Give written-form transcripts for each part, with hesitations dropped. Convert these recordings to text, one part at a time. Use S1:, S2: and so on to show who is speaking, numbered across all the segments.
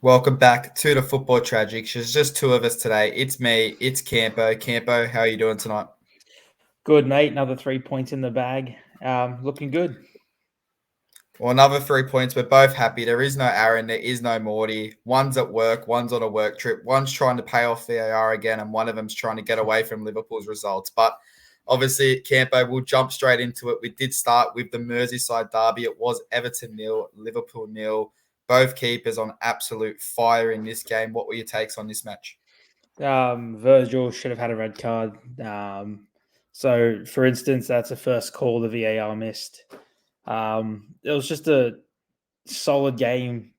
S1: Welcome back to the Football Tragics. There's just two of us today. It's me, it's Campo. Campo, how are you doing tonight?
S2: Good, mate. Another 3 points in the bag. Looking good.
S1: Well, another 3 points. We're both happy. There is no Aaron, there is no Morty. One's at work, one's on a work trip, one's trying to pay off VAR again, and one of them's trying to get away from Liverpool's results. But obviously, Campo, we'll jump straight into it. We did start with the Merseyside derby. It was Everton 0, Liverpool 0. Both keepers on absolute fire in this game. What were your takes on this match?
S2: Virgil should have had a red card. So, for instance, that's the first call the VAR missed. It was just a solid game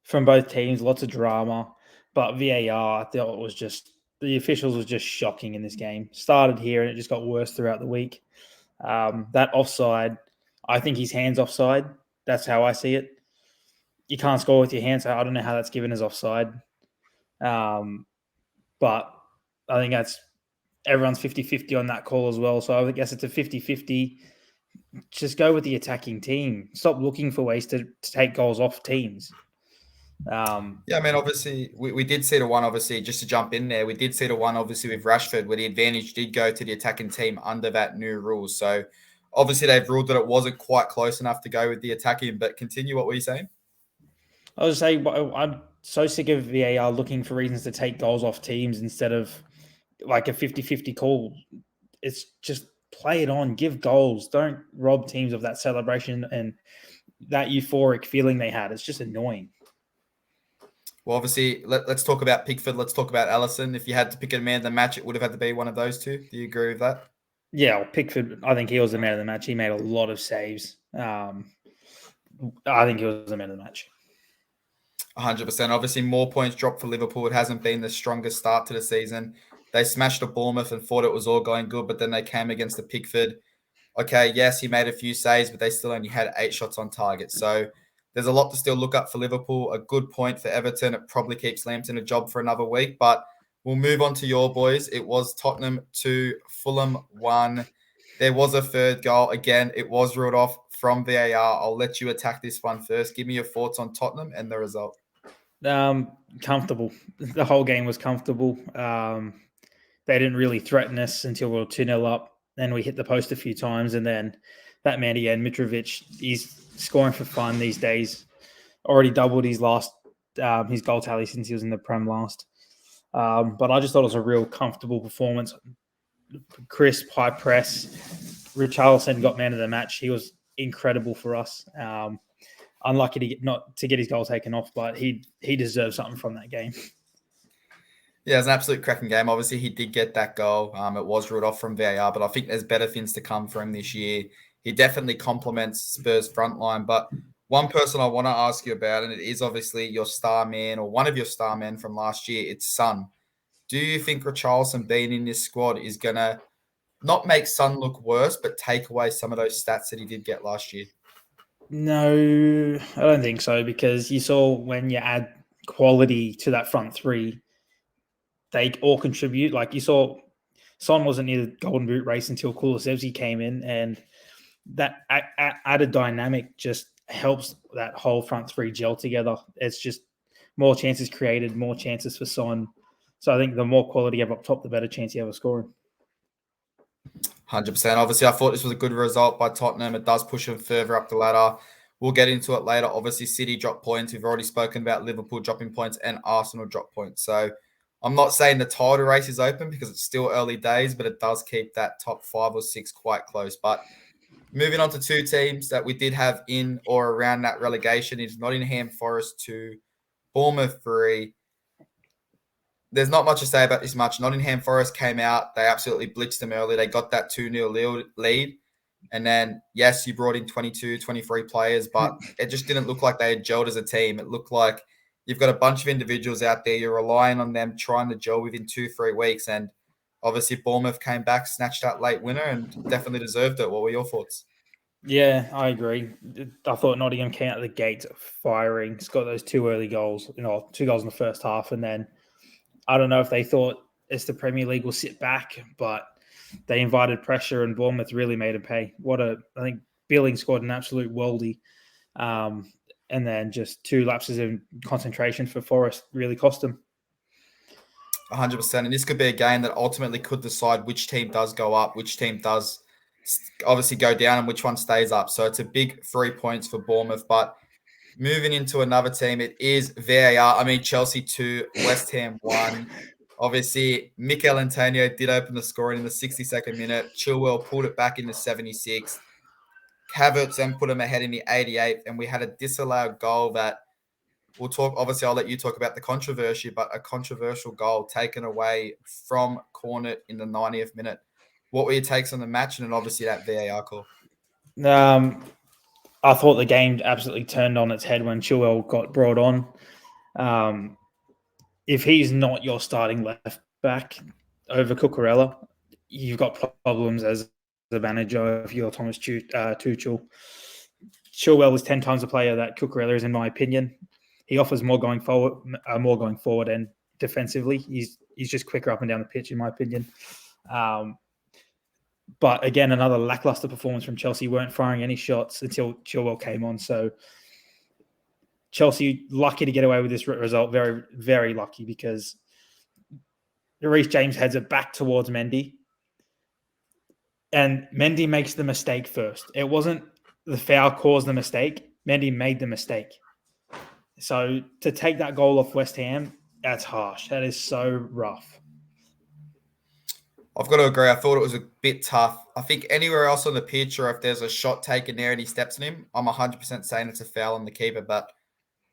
S2: from both teams, lots of drama. But VAR, I thought was just the officials was just shocking in this game. Started here and it just got worse throughout the week. That offside, I think his hand's offside. That's how I see it. You can't score with your hands, so I don't know how that's given as offside. But I think that's everyone's 50-50 on that call as well. So I guess it's a 50-50. Just go with the attacking team. Stop looking for ways to take goals off teams.
S1: Yeah, I mean, obviously, we did see the one, obviously, just to jump in there, we did see the one, obviously, with Rashford, where the advantage did go to the attacking team under that new rule. So, obviously, they've ruled that it wasn't quite close enough to go with the attacking, but continue, what were you saying?
S2: I was saying, I'm so sick of VAR looking for reasons to take goals off teams instead of like a 50-50 call. It's just play it on, give goals. Don't rob teams of that celebration and that euphoric feeling they had. It's just annoying.
S1: Well, obviously, let's talk about Pickford. Let's talk about Allison. If you had to pick a man of the match, it would have had to be one of those two. Do you agree with that?
S2: Yeah, well, Pickford, I think he was the man of the match. He made a lot of saves. I think he was the man of the match.
S1: 100%. Obviously, more points dropped for Liverpool. It hasn't been the strongest start to the season. They smashed a Bournemouth and thought it was all going good, but then they came against the Pickford. Okay, yes, he made a few saves, but they still only had 8 shots on target. So there's a lot to still look up for Liverpool. A good point for Everton. It probably keeps Lampton a job for another week, but we'll move on to your boys. It was Tottenham 2, Fulham 1. There was a third goal. Again, it was ruled off from VAR. I'll let you attack this one first. Give me your thoughts on Tottenham and the result.
S2: Comfortable. The whole game was comfortable. They didn't really threaten us until we were 2-0 up. Then we hit the post a few times. And then that man again, Mitrovic, he's scoring for fun these days. Already doubled his goal tally since he was in the Prem last. But I just thought it was a real comfortable performance. Crisp, high press. Richarlison got man of the match. He was incredible for us. Unlucky to get his goal taken off, but he deserves something from that game.
S1: Yeah, it was an absolute cracking game. Obviously, he did get that goal. It was ruled off from VAR, but I think there's better things to come for him this year. He definitely complements Spurs' front line. But one person I want to ask you about, and it is obviously your star man or one of your star men from last year, it's Son. Do you think Richarlison being in this squad is going to not make Son look worse, but take away some of those stats that he did get last year?
S2: No, I don't think so, because you saw when you add quality to that front three, they all contribute. Like you saw, Son wasn't near the Golden Boot race until Kulusevski came in, and that added dynamic just helps that whole front three gel together. It's just more chances created, more chances for Son. So I think the more quality you have up top, the better chance you have of scoring.
S1: 100%. Obviously, I thought this was a good result by Tottenham. It does push them further up the ladder. We'll get into it later. Obviously, City dropped points. We've already spoken about Liverpool dropping points and Arsenal dropped points. So I'm not saying the title race is open because it's still early days, but it does keep that top 5 or 6 quite close. But moving on to two teams that we did have in or around that relegation is Nottingham Forest 2, Bournemouth 3. There's not much to say about this match. Nottingham Forest came out. They absolutely blitzed them early. They got that 2-0 lead. And then, yes, you brought in 22, 23 players, but it just didn't look like they had gelled as a team. It looked like you've got a bunch of individuals out there. You're relying on them trying to gel within 2-3 weeks. And obviously, Bournemouth came back, snatched that late winner, and definitely deserved it. What were your thoughts?
S2: Yeah, I agree. I thought Nottingham came out of the gate firing. It's got those 2 early goals, 2 goals in the first half. And then I don't know if they thought it's the Premier League will sit back, but they invited pressure and Bournemouth really made it pay. I think Billing scored an absolute worldie. and then just 2 lapses in concentration for Forest really cost them.
S1: 100%. And this could be a game that ultimately could decide which team does go up, which team does obviously go down, and which one stays up. So it's a big 3 points for Bournemouth. But moving into another team, it is VAR. I mean, Chelsea 2, West Ham 1. Obviously, Mikel Antonio did open the scoring in the 62nd minute. Chilwell pulled it back in the 76th. Havertz then put him ahead in the 88th. And we had a disallowed goal that we'll talk. Obviously, I'll let you talk about the controversy, but a controversial goal taken away from Cornet in the 90th minute. What were your takes on the match and then obviously that VAR call?
S2: I thought the game absolutely turned on its head when Chilwell got brought on. If he's not your starting left back over Cucurella, you've got problems as the manager if you're Thomas Tuchel. Chilwell is 10 times the player that Cucurella is, in my opinion. He offers more going forward and defensively. He's just quicker up and down the pitch, in my opinion. But again, another lackluster performance from Chelsea. Weren't firing any shots until Chilwell came on. So Chelsea lucky to get away with this result. Very, very lucky, because Reece James heads it back towards Mendy. And Mendy makes the mistake first. It wasn't the foul caused the mistake. Mendy made the mistake. So to take that goal off West Ham, that's harsh. That is so rough.
S1: I've got to agree. I thought it was a bit tough. I think anywhere else on the pitch, or if there's a shot taken there and he steps on him, I'm 100% saying it's a foul on the keeper. But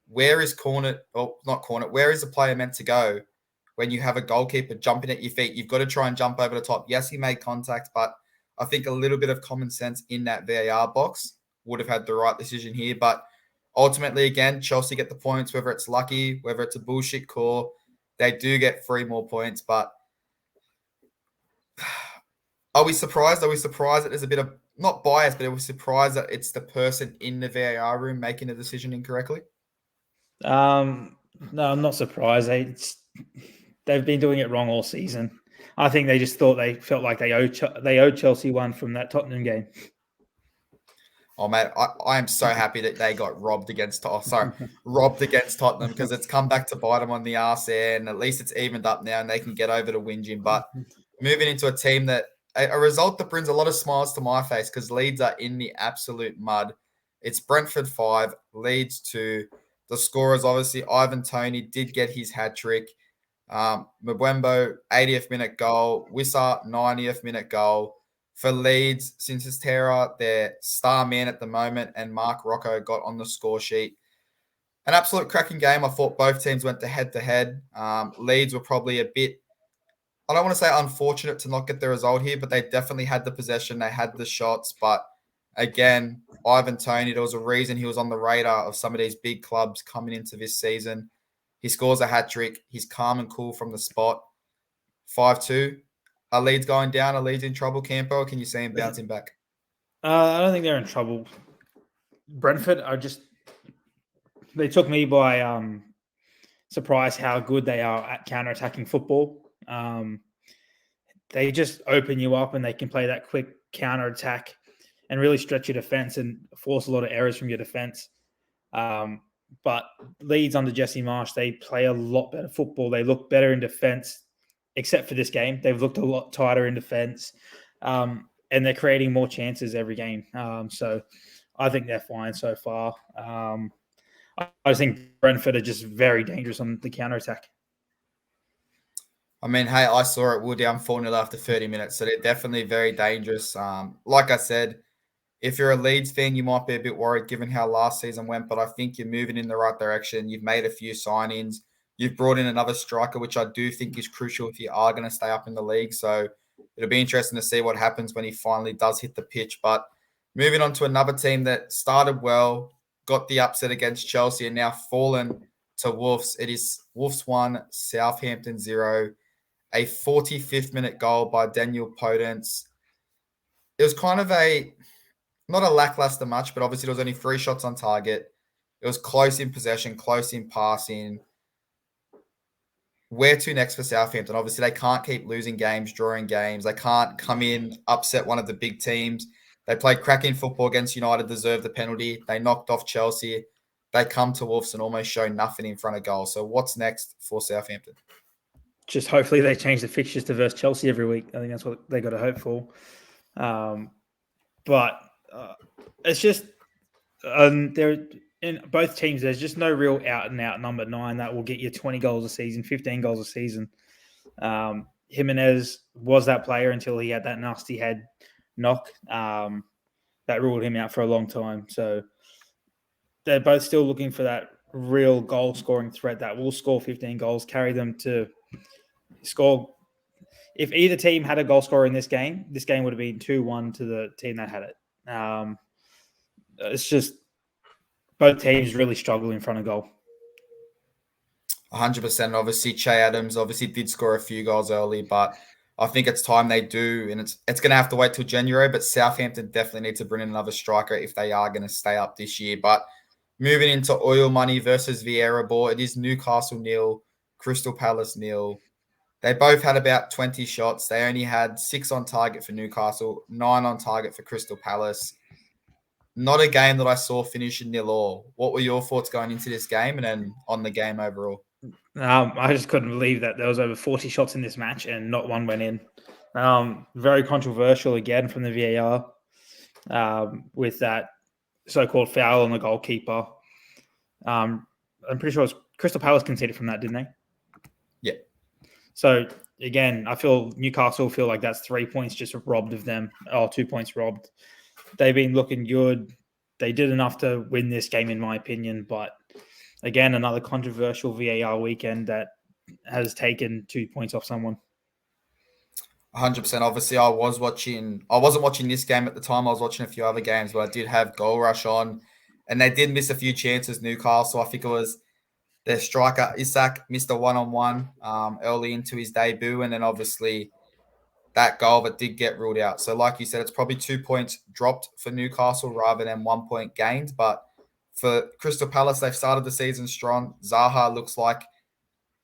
S1: where is Cornet? Well, not Cornet. Where is the player meant to go when you have a goalkeeper jumping at your feet? You've got to try and jump over the top. Yes, he made contact, but I think a little bit of common sense in that VAR box would have had the right decision here. But ultimately, again, Chelsea get the points, whether it's lucky, whether it's a bullshit call. They do get 3 more points, but are we surprised? Are we surprised that there's a bit of, not bias, but are we surprised that it's the person in the VAR room making the decision incorrectly?
S2: No, I'm not surprised. They've been doing it wrong all season. I think they just felt like they owed Chelsea one from that Tottenham game.
S1: Oh, mate, I am so happy that they got robbed against Tottenham, because it's come back to bite them on the arse there, and at least it's evened up now and they can get over the whinging. But moving into a team that, a result that brings a lot of smiles to my face, because Leeds are in the absolute mud. It's Brentford 5, Leeds 2. The scorers, obviously, Tony did get his hat-trick. Mbembo, 80th minute goal. Wissa, 90th minute goal. For Leeds, Sinistera, their star man at the moment, and Mark Rocco got on the score sheet. An absolute cracking game. I thought both teams went to head-to-head. Leeds were probably a bit, I don't want to say unfortunate to not get the result here, but they definitely had the possession. They had the shots. But again, Tony, there was a reason he was on the radar of some of these big clubs coming into this season. He scores a hat-trick. He's calm and cool from the spot. 5-2. Are Leeds going down? Are Leeds in trouble, Campo? Or can you see him bouncing back?
S2: I don't think they're in trouble. Brentford they took me by surprise how good they are at counter-attacking football. They just open you up and they can play that quick counter-attack and really stretch your defense and force a lot of errors from your defense. But Leeds under Jesse Marsch, they play a lot better football. They look better in defense, except for this game. They've looked a lot tighter in defense, and they're creating more chances every game. So I think they're fine so far. I think Brentford are just very dangerous on the counter-attack.
S1: I mean, hey, I saw it. We were down 4-0 after 30 minutes, so they're definitely very dangerous. Like I said, if you're a Leeds fan, you might be a bit worried given how last season went, but I think you're moving in the right direction. You've made a few signings. You've brought in another striker, which I do think is crucial if you are going to stay up in the league. So it'll be interesting to see what happens when he finally does hit the pitch. But moving on to another team that started well, got the upset against Chelsea, and now fallen to Wolves. It is Wolves 1, Southampton 0. A 45th minute goal by Daniel Podence. It was kind of not a lackluster match, but obviously there was only 3 shots on target. It was close in possession, close in passing. Where to next for Southampton? Obviously, they can't keep losing games, drawing games. They can't come in, upset one of the big teams. They played cracking football against United, deserved the penalty. They knocked off Chelsea. they come to Wolves and almost show nothing in front of goal. So what's next for Southampton?
S2: Just hopefully they change the fixtures to versus Chelsea every week. I think that's what they got to hope for. But it's just there in both teams. There's just no real out and out number 9 that will get you 20 goals a season, 15 goals a season. Jimenez was that player until he had that nasty head knock that ruled him out for a long time. So they're both still looking for that real goal scoring threat that will score 15 goals, carry them to score. If either team had a goal scorer in this game would have been 2-1 to the team that had it. It's just both teams really struggle in front of goal.
S1: 100%. Obviously, Che Adams did score a few goals early, but I think it's time they do, and it's going to have to wait till January, but Southampton definitely need to bring in another striker if they are going to stay up this year. But moving into oil money versus Vieira ball, it is Newcastle 0, Crystal Palace 0. They both had about 20 shots. They only had 6 on target for Newcastle, 9 on target for Crystal Palace. Not a game that I saw finish in 0-0. What were your thoughts going into this game and then on the game overall?
S2: I just couldn't believe that there was over 40 shots in this match and not one went in. Very controversial again from the VAR with that so-called foul on the goalkeeper. I'm pretty sure it was Crystal Palace conceded from that, didn't they?
S1: Yeah.
S2: So again, I feel Newcastle feel like that's 3 points just robbed of them, or 2 points robbed. They've been looking good. They did enough to win this game, in my opinion, but again, another controversial VAR weekend that has taken 2 points off someone.
S1: 100%. Obviously, I wasn't watching this game at the time. I was watching a few other games, but I did have Goal Rush on, and they did miss a few chances, Newcastle. I think it was their striker, Isak, missed a one-on-one early into his debut, and then obviously that goal that did get ruled out. So like you said, it's probably 2 points dropped for Newcastle rather than 1 point gained. But for Crystal Palace, they've started the season strong. Zaha looks like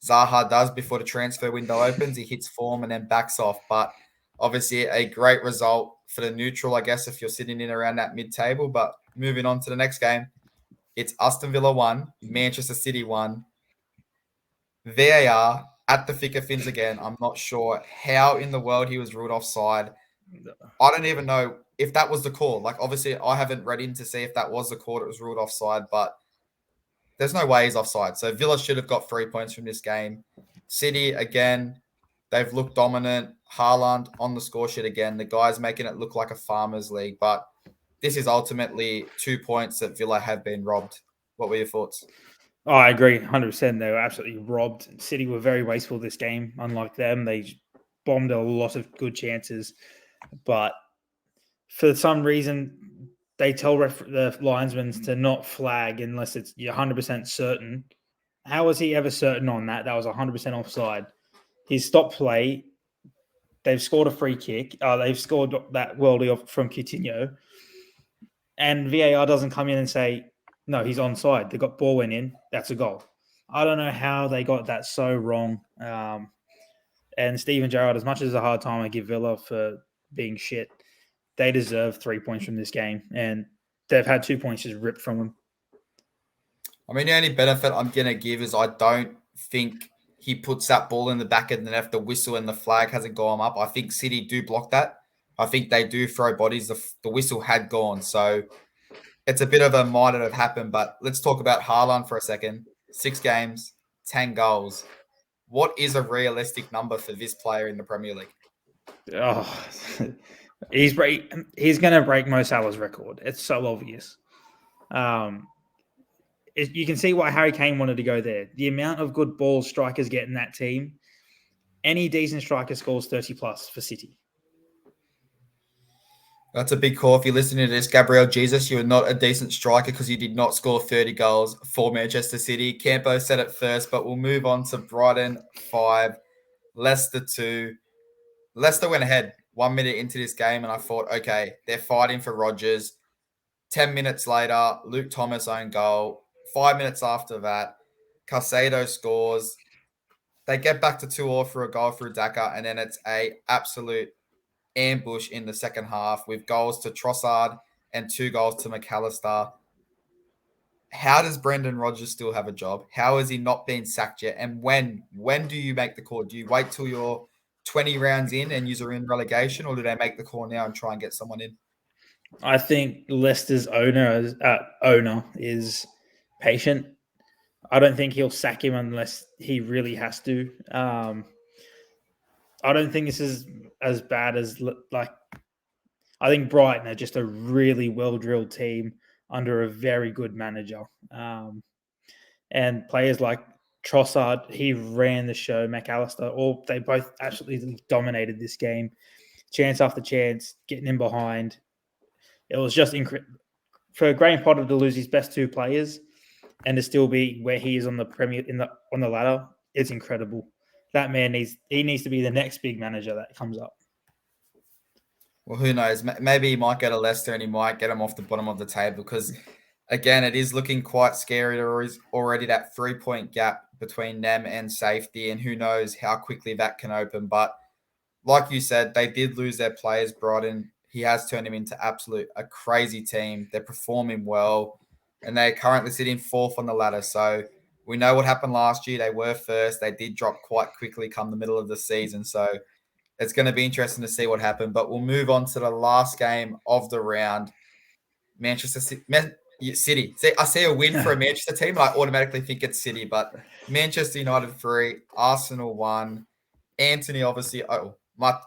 S1: Zaha does before the transfer window opens. He hits form and then backs off. But obviously a great result for the neutral, I guess, if you're sitting in around that mid-table. But moving on to the next game, it's Aston Villa 1, Manchester City 1. VAR at the thick of things again. I'm not sure how in the world he was ruled offside. I don't even know if that was the call. Like, obviously, I haven't read in to see if that was the call that was ruled offside, but there's no way he's offside. So Villa should have got 3 points from this game. City, again, they've looked dominant. Haaland on the score sheet again. The guy's making it look like a farmers league, but this is ultimately 2 points that Villa have been robbed. What were your thoughts?
S2: Oh, I agree 100%. They were absolutely robbed. City were very wasteful this game. Unlike them, they bombed a lot of good chances. But for some reason, they tell the linesmen to not flag unless it's 100% certain. How was he ever certain on that? That was 100% offside. He stopped play. They've scored a free kick. They've scored that worldie from Coutinho. And VAR doesn't come in and say, no, he's onside. They got ball went in. That's a goal. I don't know how they got that so wrong. And Steven Gerrard, as much as a hard time I give Villa for being shit, they deserve 3 points from this game. And they've had 2 points just ripped from them.
S1: I mean, the only benefit I'm going to give is I don't think he puts that ball in the back of the net if the whistle and the flag hasn't gone up. I think City do block that. I think they do throw bodies. The whistle had gone. So it's a bit of a might have happened. But let's talk about Haaland for a second. 6 games, 10 goals. What is a realistic number for this player in the Premier League?
S2: Oh, he's going to break Mo Salah's record. It's so obvious. You can see why Harry Kane wanted to go there. The amount of good balls strikers get in that team, any decent striker scores 30 plus for City.
S1: That's a big call. If you're listening to this, Gabriel Jesus, you are not a decent striker because you did not score 30 goals for Manchester City. Campo said it first, but we'll move on to Brighton 5, Leicester 2. Leicester went ahead 1 minute into this game, and I thought, okay, they're fighting for Rodgers. 10 minutes later, Luke Thomas own goal. 5 minutes after that, Caicedo scores. They get back to 2-2 for a goal through Daka, and then it's a absolute ambush in the second half with goals to Trossard and 2 goals to McAllister. how does Brendan Rodgers still have a job? How has he not been sacked yet? And when do you make the call? Do you wait till you're 20 rounds in and you're in relegation, or do they make the call now and try and get someone in?
S2: I think Leicester's owner is patient. I don't think he'll sack him unless he really has to. I don't think this is as bad as I think Brighton are just a really well-drilled team under a very good manager. And players like Trossard, he ran the show. McAllister, they both absolutely dominated this game. Chance after chance, getting in behind. It was just incredible. For Graham Potter to lose his best two players and to still be where he is on the on the ladder, it's incredible. That man needs to be the next big manager that comes up.
S1: Well, who knows? Maybe he might get a Leicester and he might get him off the bottom of the table because, again, it is looking quite scary. There is already that 3-point gap between them and safety, and who knows how quickly that can open. But like you said, they did lose their players, Brighton. He has turned him into a crazy team. They're performing well, and they're currently sitting fourth on the ladder. So we know what happened last year. They were first. They did drop quite quickly come the middle of the season. So it's going to be interesting to see what happened. But we'll move on to the last game of the round. Manchester City. See, I see a win for a Manchester team, and I automatically think it's City. But Manchester United 3, Arsenal 1. Antony, obviously,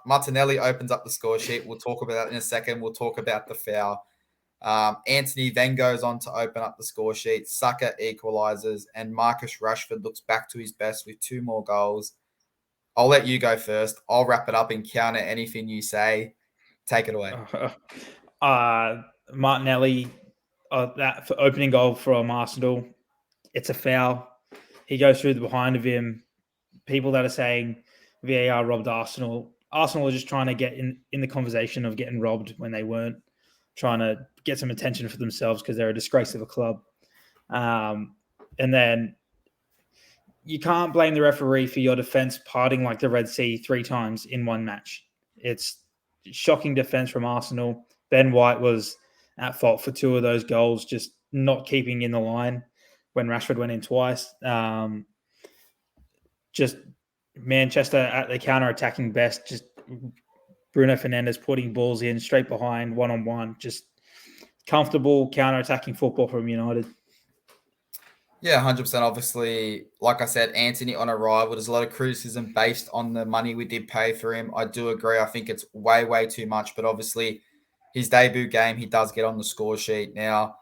S1: Martinelli opens up the score sheet. We'll talk about that in a second. We'll talk about the foul. Antony then goes on to open up the score sheet. Saka equalizes, and Marcus Rashford looks back to his best with 2 more goals. I'll let you go first. I'll wrap it up and counter anything you say. Take it away.
S2: Martinelli, that for opening goal from Arsenal, it's a foul. He goes through the behind of him. People that are saying VAR robbed Arsenal. Arsenal are just trying to get in the conversation of getting robbed when they weren't, trying to get some attention for themselves because they're a disgrace of a club. And then you can't blame the referee for your defense parting like the Red Sea 3 times in one match. It's shocking defense from Arsenal. Ben White was at fault for 2 of those goals, just not keeping in the line when Rashford went in twice. Just Manchester at the counter-attacking best, just Bruno Fernandes putting balls in straight behind, one-on-one, just comfortable counter-attacking football from United.
S1: Yeah, 100%. Obviously, like I said, Antony on arrival. There's a lot of criticism based on the money we did pay for him. I do agree. I think it's way, way too much. But obviously, his debut game, he does get on the score sheet. Now,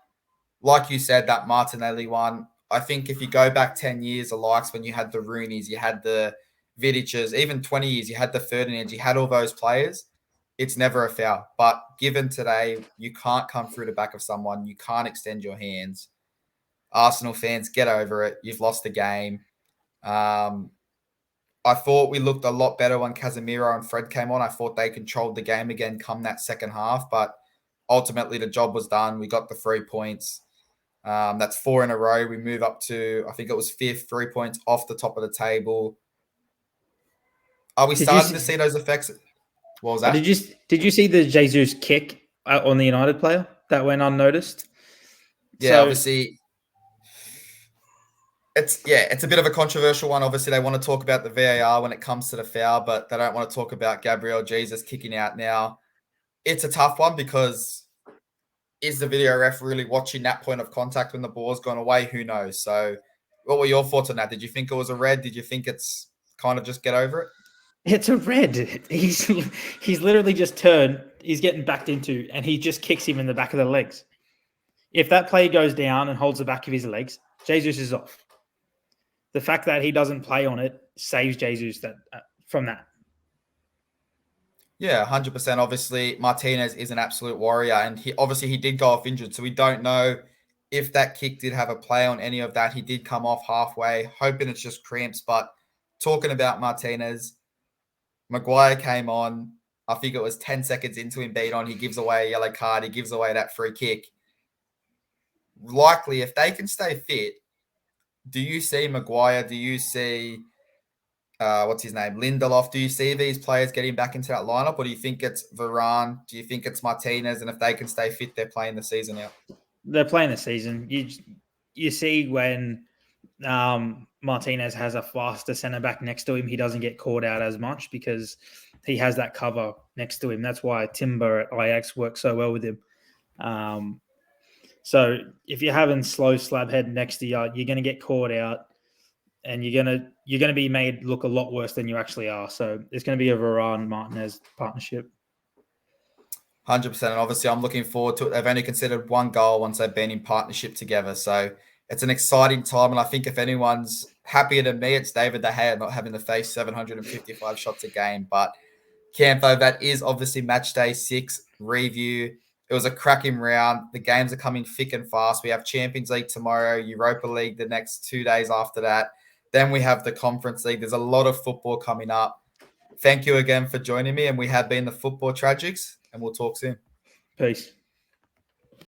S1: like you said, that Martinelli one, I think if you go back 10 years, the likes when you had the Rooneys, you had the Vidiches, even 20 years, you had the Ferdinands, you had all those players, it's never a foul. But given today, you can't come through the back of someone. You can't extend your hands. Arsenal fans, get over it. You've lost the game. I thought we looked a lot better when Casemiro and Fred came on. I thought they controlled the game again come that second half, but ultimately the job was done. We got the 3 points. That's 4 in a row. We move up to, I think it was 5th, 3 points off the top of the table. Are we starting to see those effects? What was that?
S2: Did you see the Jesus kick on the United player that went unnoticed?
S1: Yeah, obviously, it's a bit of a controversial one. Obviously, they want to talk about the VAR when it comes to the foul, but they don't want to talk about Gabriel Jesus kicking out now. It's a tough one because is the video ref really watching that point of contact when the ball's gone away? Who knows? So what were your thoughts on that? Did you think it was a red? Did you think it's kind of just get over it?
S2: It's a red. He's literally just turned. He's getting backed into, and he just kicks him in the back of the legs. If that player goes down and holds the back of his legs, Jesus is off. The fact that he doesn't play on it saves Jesus from that.
S1: Yeah, 100%. Obviously, Martinez is an absolute warrior, and he did go off injured, so we don't know if that kick did have a play on any of that. He did come off halfway, hoping it's just cramps. But talking about Martinez, Maguire came on. I think it was 10 seconds into him being on. He gives away a yellow card. He gives away that free kick. Likely, if they can stay fit, do you see Maguire? Do you see, what's his name, Lindelof? Do you see these players getting back into that lineup? Or do you think it's Varane? Do you think it's Martinez? And if they can stay fit, they're playing the season out?
S2: They're playing the season. you see when Martinez has a faster centre back next to him, he doesn't get caught out as much because he has that cover next to him. That's why Timber at Ajax works so well with him. So if you're having slow slabhead next to you, you're going to get caught out, and you're going to be made look a lot worse than you actually are. So it's going to be a Varane Martinez partnership.
S1: 100%. And obviously, I'm looking forward to it. They've only considered one goal once they've been in partnership together. So it's an exciting time. And I think if anyone's happier than me, it's David De Gea not having to face 755 shots a game. But Campo, that is obviously match day 6 review. It was a cracking round. The games are coming thick and fast. We have Champions League tomorrow, Europa League the next 2 days after that. Then we have the Conference League. There's a lot of football coming up. Thank you again for joining me. And we have been the Football Tragics, and we'll talk soon.
S2: Peace.